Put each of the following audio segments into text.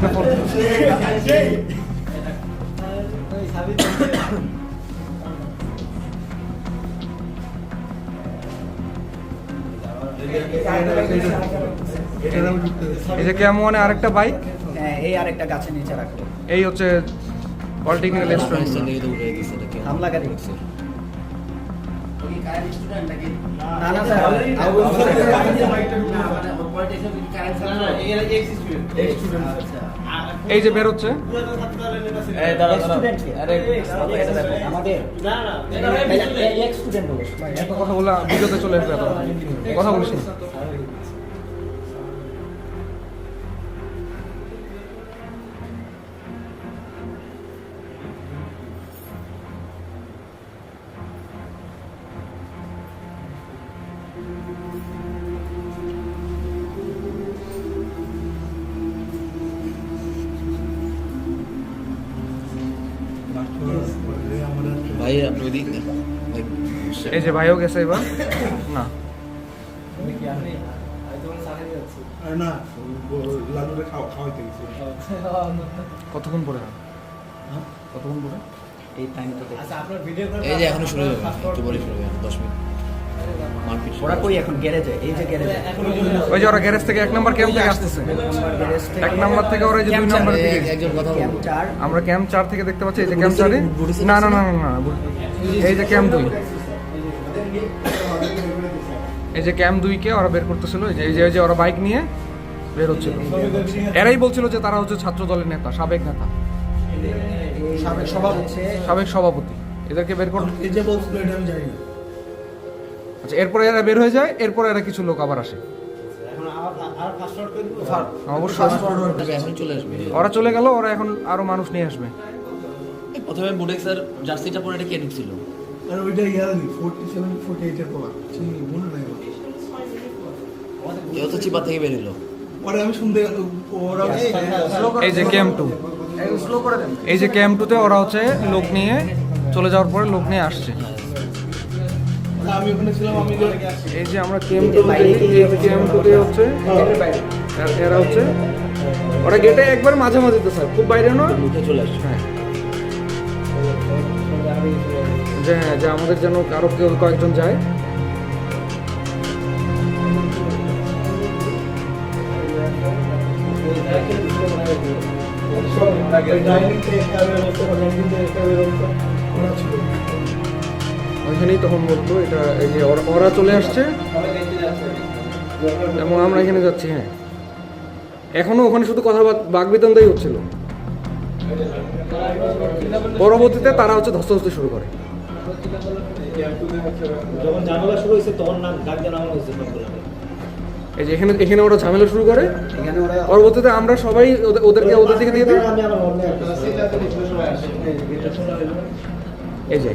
আপনি ফোন এই যে কেমন মানে আরেকটা বাইক, হ্যাঁ এই আরেকটা গাছের নিচে রাখলো। এই হচ্ছে পলিটেকনিক্যাল স্টুডেন্ট হামলাকারী হচ্ছে। না না স্যার, এই যে বের হচ্ছে এত কথা বলে ভিডিওতে চলে আসবে, এত কথা বলিস না। ভাই আপনি ওইদিক এই যে ভাইও গেছে এবার না না লালুরে খাওয়াইতে গেছে। কতক্ষণ পরে কতক্ষণ পরে এই টাইমটা এই যে এখনো শুরু হবে, একটু পরে শুরু হবে, 10 মিনিট মারপিট। ওরা কই এখন গ্যারেজে? এই যে গ্যারেজে ওই যে ওরা গ্যারেজ থেকে 1 নম্বর ক্যাম্প থেকে আসতেছে, 1 নম্বর থেকে ওরা যে 2 নম্বর থেকে একজন কথা বলবো। ক্যাম্প 4 আমরা ক্যাম্প 4 থেকে দেখতে পাচ্ছি। এই যে ক্যাম্প 4 না না না না না, এই যে ক্যাম্প 2, এই যে ক্যাম্প 2 কে ওরা বের করতেছিল। এই যে ওরা বাইক নিয়ে বের হচ্ছিল, এরাই বলছিল যে তারা হচ্ছে ছাত্র দলের নেতা, সাবেক নেতা, সাবেক সভাপতি। এদেরকে বের কর, এই যে বলছিল এটা আমি জানি না। আচ্ছা এরপরে এরা বের হয়ে যায়, এরপরে এরা কিছু লোক আবার আসে। অবশ্যই এখন চলে আসবে। ওরা চলে গেল, ওরা এখন আরো মানুষ নিয়ে আসবে। প্রথমে বুডেক্সের জার্সিটা পরে এটা কে ঢুকছিল? আর ওইটা ইয়ালি 47 48 এর পর চিনি মনে নাই আমার। কেউ তো চিপা থেকে বের হলো। পরে আমি শুনতে ওরা এই যে ক্যাম্প 2, এই যে ক্যাম্প 2 তে ওরা হচ্ছে লোক নিয়ে চলে যাওয়ার পরে লোক নিয়ে আসছে। আমি ওখানে ছিলাম, আমি এই যে আমরা ক্যাম্প 2 তে হচ্ছে এরা হচ্ছে ওরা গেটে একবার মাঝে মাঝে তো স্যার, খুব বাইরে না, উঠে চলে আসছে। হ্যাঁ যে হ্যাঁ যে আমাদের যেন কারো কেউ কয়েকজন যায়। ওইখানেই তখন বলতো এটা, এই যে ওরা চলে আসছে এবং আমরা এখানে যাচ্ছি। হ্যাঁ এখনো ওখানে শুধু কথা বাগবিতন্ডাই হচ্ছিল। পরবর্তীতে তারা হচ্ছে ধস্তাধস্তি শুরু করে। যখন ঝামেলা শুরু হয়েছে তখন নাম ডাক দেওয়া হয়েছে। এই যে এখানে ওরা ঝামেলা শুরু করে, এখানে ওরা পরবর্তীতে আমরা সবাই ওদেরকে ওদের দিকে দিয়ে দিই। আমি আমার মনে এই যে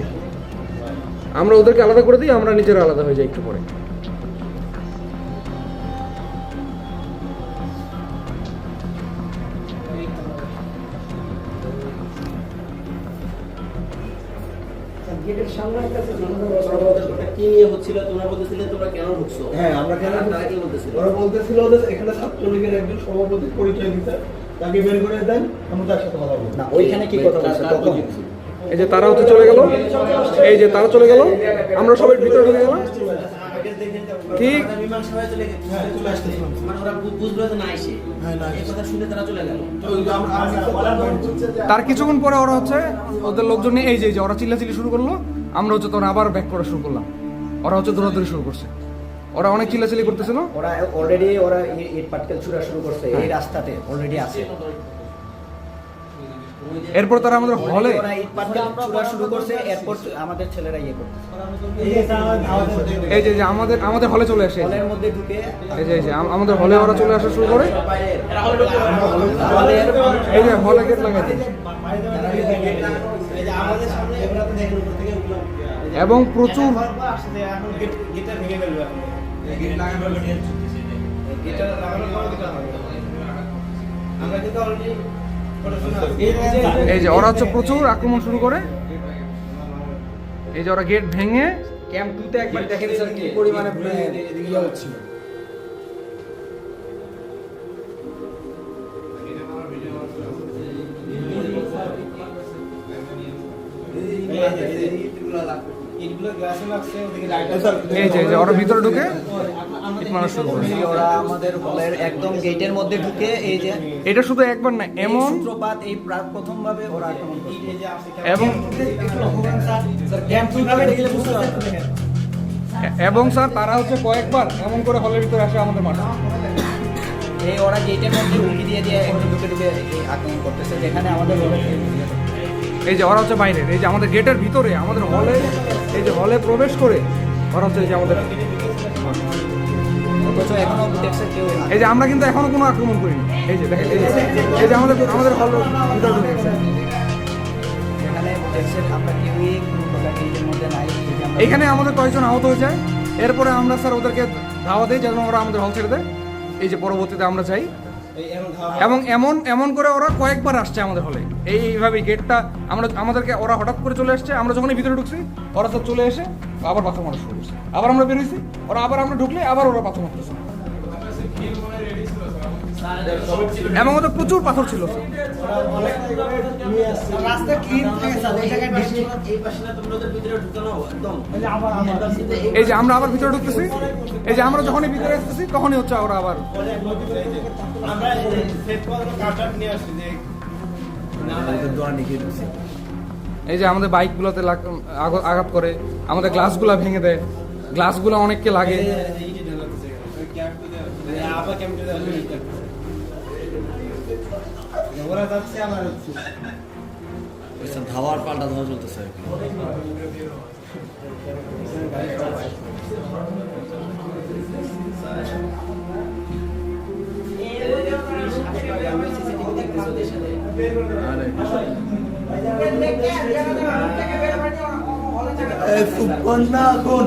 আমরা ওদেরকে আলাদা করে দিই, আমরা নিজেরা আলাদা হয়ে যাই একটু পরে। গেটের সামনে একটা কি হচ্ছিল তোমরা বলতেছিলে তোমরা কেন ঢুকছো? হ্যাঁ আমরা কেন তারা কি বলতেছিল? ওরা বলতেছিল যে এখানে ছাত্রলীগের একজন সভাপতি পরিচয় দিতে, তাকে বের করে দেন, আমরা তার সাথে কথা বলবো। না ওইখানে কি কথা বলছে তখন? এই যে তারা হচ্ছে চলে গেল, এই যে তারা চলে গেল, আমরা সবাই ভিতরে ঢুকে গেলাম। ঠিক মীমাংসা হয়ে চলে গেছে। হ্যাঁ চলে আসতেছিলাম। মানে ওরা বুঝলো যে না এসে হ্যাঁ না এই কথা শুনে তারা চলে গেল। তো ওই যে আমরা তার কিছুক্ষণ পরে ওরা হচ্ছে ওদের লোকজন নিয়ে এই যে ওরা চিল্লাচিল্লি শুরু করলো, আমরা হচ্ছে তখন আবার ব্যাক করা শুরু করলাম। ওরা হচ্ছে দৌড়াদৌড়ি শুরু করছে, ওরা অনেক চিল্লাচিল্লি করতেছিল। ওরা অলরেডি ওরা ইট পাটকেল ছুড়া শুরু করছে এই রাস্তাতে, অলরেডি আছে। এরপর তারা আমাদের হলে ওরা ইট পাটকেল ছুড়া শুরু করছে, এরপর আমাদের ছেলেরা ইয়ে করতেছে। এই যে আমাদের হলে চলে আসে, হলের মধ্যে ঢুকে এই যে আমাদের হলে ওরা চলে আসা শুরু করে। হলের এই যে হলে গেট লাগাই দেয় এবং প্রচুর এই যে ওরা হচ্ছে প্রচুর আক্রমণ শুরু করে। এই যে ওরা গেট ভেঙে ক্যাম্প 2 তে একবার দেখেন স্যার কি পরিমাণে ইয়ে হচ্ছিল। এই যে ওরা ভিতরে ঢুকে ইট মারা শুরু করে। এই ওরা আমাদের হলের একদম গেটের মধ্যে ঢুকে এই যে এটা শুধু একবার না, এমন এমন সূত্রপাত এই প্রথম ভাবে ওরা আক্রমণ করছে। এবং এবং স্যার তারা হচ্ছে কয়েকবার এমন করে হলের ভিতরে আসে আমাদের মাঠে। এই ওরা গেটের মধ্যে উকি দিয়ে দিয়ে একদম ঢুকে ঢুকে এই আক্রমণ করতেছে, যেখানে আমাদের হলের এই যে ওরা হচ্ছে বাইরের, এই যে আমাদের গেটের ভিতরে আমাদের হলে, এই যে হলে প্রবেশ করে ওরা হচ্ছে এই যে আমাদের, অথচ এখনো দেখছে কেউ এই যে আমরা কিন্তু এখনো কোনো আক্রমণ করিনি। এই যে দেখেন, এই যে আমাদের হল ভিতরে ঢুকে গেছে। যেখানে দেখছে আমরা কেউই কোনো প্রকার গেটের মধ্যে নাই। এই যে আমরা- এখানে আমাদের কয়েকজন আহত হয়ে যায়, এরপরে আমরা স্যার ওদেরকে ধাওয়া দিই যেন ওরা আমাদের হল ছেড়ে দেয়। এই যে পরবর্তীতে আমরা যাই এবং এমন করে ওরা কয়েকবার আসছে আমাদের হলে। এইভাবে গেটটা আমাদেরকে ওরা হঠাৎ করে চলে আসছে, আমরা যখনই ভিতরে ঢুকছি ওরা সব চলে এসে আবার পাথর মারা শুরু করছে। আবার আমরা বেরোইছি, ওরা আবার আমরা ঢুকলে আবার ওরা পাথর মারতেছে। এবং ওদের প্রচুর পাথর ছিল স্যার। রাস্তা ক্লিন থাকে স্যার, ওই জায়গায় বেশি এই পাশে না তোমরা ওদের ভিতরে ঢুকানো একদম এই যে আমরা আবার ভিতরে ঢুকতেছি, এই যে আমরা যখনই ভিতরে আসতেছি তখনই হচ্ছে ওরা আবার আমরা সেট করে কাটার নিয়ে আসছি যে এই যে আমাদের বাইকগুলোতে আঘাত করে, আমাদের গ্লাসগুলো ভেঙে দেয়, গ্লাসগুলো অনেককে লাগে। ওরা যাচ্ছে আমার হচ্ছে ধাওয়ার পাল্টা ধাওয়া চলতেছে। সুপন্না এখন